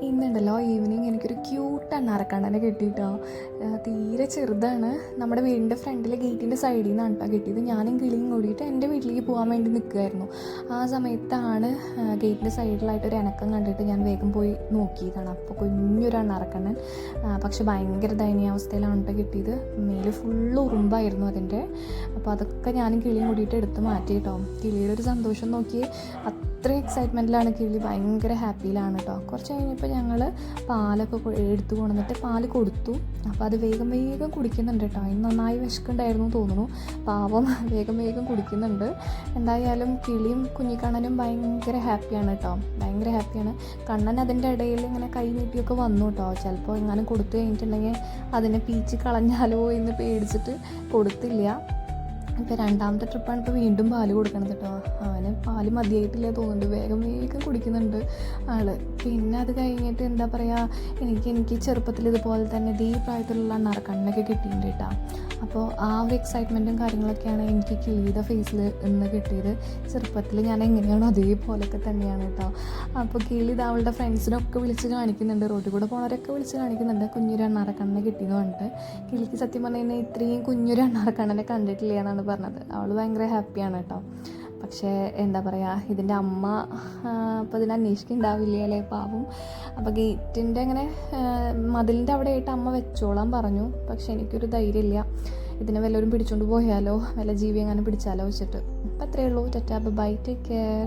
ഇന്നുണ്ടല്ലോ evening എനിക്കൊരു cute അണ്ണാറക്കണ്ണനെ കിട്ടിയിട്ടോ. തീരെ ചെറുതാണ്. നമ്മുടെ വീടിൻ്റെ ഫ്രണ്ടിലെ ഗേറ്റിൻ്റെ സൈഡിൽ നിന്നാണ് കേട്ടോ കിട്ടിയത്. ഞാനും കിളിയും കൂടിയിട്ട് എൻ്റെ വീട്ടിലേക്ക് പോകാൻ വേണ്ടി നിൽക്കുമായിരുന്നു. ആ സമയത്താണ് ഗേറ്റിൻ്റെ സൈഡിലായിട്ട് ഒരു ഇണക്കം കണ്ടിട്ട് ഞാൻ വേഗം പോയി നോക്കിയതാണ്. അപ്പോൾ കുഞ്ഞൊരു അണ്ണാറക്കണ്ണൻ, പക്ഷെ ഭയങ്കര ദയനീയാവസ്ഥയിലാണ് കേട്ടോ കിട്ടിയത്. മേല് ഫുള്ള് ഉറുമ്പായിരുന്നു അതിൻ്റെ. അപ്പോൾ അതൊക്കെ ഞാനും കിളിയും കൂടിയിട്ട് എടുത്ത് മാറ്റി കേട്ടോ. കിളിയുടെ ഒരു സന്തോഷം നോക്കി, അത്രയും എക്സൈറ്റ്മെൻറ്റിലാണ് കിളി, ഭയങ്കര ഹാപ്പിയിലാണ് കേട്ടോ. കുറച്ച് കഴിഞ്ഞപ്പോൾ ഞങ്ങൾ പാലൊക്കെ എടുത്തു കൊണ്ടുവന്നിട്ട് പാല് കൊടുത്തു. അപ്പോൾ അത് വേഗം വേഗം കുടിക്കുന്നുണ്ട് കേട്ടോ. അതിന് നന്നായി വിശക്കുണ്ടായിരുന്നു തോന്നുന്നു. പാവം വേഗം കുടിക്കുന്നുണ്ട്. എന്തായാലും കിളിയും കുഞ്ഞിക്കണ്ണനും ഭയങ്കര ഹാപ്പിയാണ് കേട്ടോ, ഭയങ്കര ഹാപ്പിയാണ്. കണ്ണൻ അതിൻ്റെ ഇടയിൽ ഇങ്ങനെ കൈ നീട്ടിയൊക്കെ വന്നു കേട്ടോ. ചിലപ്പോൾ എങ്ങാനും കൊടുത്തു കഴിഞ്ഞിട്ടുണ്ടെങ്കിൽ അതിനെ പീച്ച് കളഞ്ഞാലോ എന്ന് പേടിച്ചിട്ട് കൊടുത്തില്ല. ഇപ്പോൾ രണ്ടാമത്തെ ട്രിപ്പാണ് ഇപ്പോൾ വീണ്ടും പാല് കൊടുക്കണത് കേട്ടോ. അവന് പാല് മതിയായിട്ടില്ല തോന്നുന്നുണ്ട്, വേഗം കുടിക്കുന്നുണ്ട് ആള്. പിന്നെ അത് കഴിഞ്ഞിട്ട് എന്താ പറയുക, എനിക്ക് ചെറുപ്പത്തിൽ ഇതുപോലെ തന്നെ ഈ പ്രായത്തിലുള്ള അണ്ണാറക്കണ്ണനൊക്കെ കിട്ടിയിട്ടുണ്ട് കേട്ടോ. അപ്പോൾ ആ ഒരു എക്സൈറ്റ്മെൻറ്റും കാര്യങ്ങളൊക്കെയാണ് എനിക്ക് കിളിയുടെ ഫേസിൽ ഇന്ന് കിട്ടിയത്. ചെറുപ്പത്തിൽ ഞാൻ എങ്ങനെയാണോ അതേപോലെയൊക്കെ തന്നെയാണ് കേട്ടോ. അപ്പോൾ കിളി ഇത് അവളുടെ ഫ്രണ്ട്സിനൊക്കെ വിളിച്ച് കാണിക്കുന്നുണ്ട്, റോഡിൽ കൂടെ പോണവരൊക്കെ വിളിച്ച് കാണിക്കുന്നുണ്ട് കുഞ്ഞൊരു അണ്ണാറക്കണ്ണനെ കിട്ടിയെന്ന് പറഞ്ഞിട്ട്. കിളിക്ക് സത്യം പറഞ്ഞു കഴിഞ്ഞാൽ ഇത്രയും കുഞ്ഞൊരു അണ്ണാറക്കണ്ണനെ കണ്ടിട്ടില്ല എന്നാണ് പറഞ്ഞത്. അവൾ ഭയങ്കര ഹാപ്പിയാണ് കേട്ടോ. പക്ഷേ എന്താ പറയുക, ഇതിൻ്റെ അമ്മ അപ്പോൾ ഇതിനെ അന്വേഷിക്കുന്നുണ്ടാവില്ല അല്ലേ, പാവം. അപ്പോൾ ഗേറ്റിൻ്റെ അങ്ങനെ മതിലിൻ്റെ അവിടെ ആയിട്ട് അമ്മ വെച്ചോളാൻ പറഞ്ഞു. പക്ഷേ എനിക്കൊരു ധൈര്യമില്ല, ഇതിനെ വല്ലവരും പിടിച്ചുകൊണ്ട് പോയാലോ, വല്ല ജീവി എങ്ങാനും പിടിച്ചാലോ വെച്ചിട്ട്. അപ്പോൾ അത്രയേ ഉള്ളൂ. Tata, bye, take care.